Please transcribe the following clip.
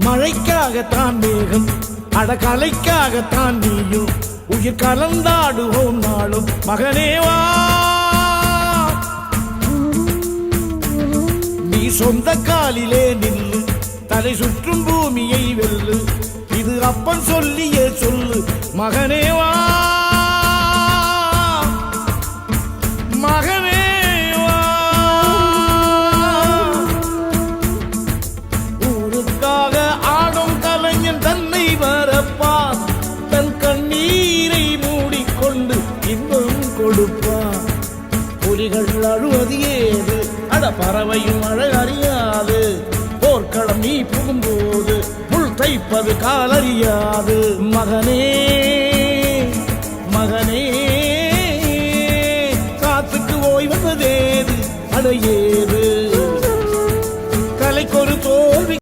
மழைக்காகத்தான் மேகம் அடகலைக்காகத்தான் நீயும் உயிர் கலந்தாடுவோம் நாளும் மகனேவா நீ சொந்த காலிலே நில்லு தலை சுற்றும் பூமியை வெல்லு இது அப்பன் சொல்லியே சொல்லு மகனேவா மகனேவா ஊருக்காக ஆடும் கலைஞன் தன்னை வரப்பான் தன் கண்ணீரை மூடிக்கொண்டு இன்பம் கொடுப்பான் புலிகள் அழுவது ஏது அட பறவையும் அழகறியாது போர்க்களம் நீ புகும்போது முள் தைப்பது காலறியாது மகனே மகனே காத்துக்கு ஓய்வதேது அடையே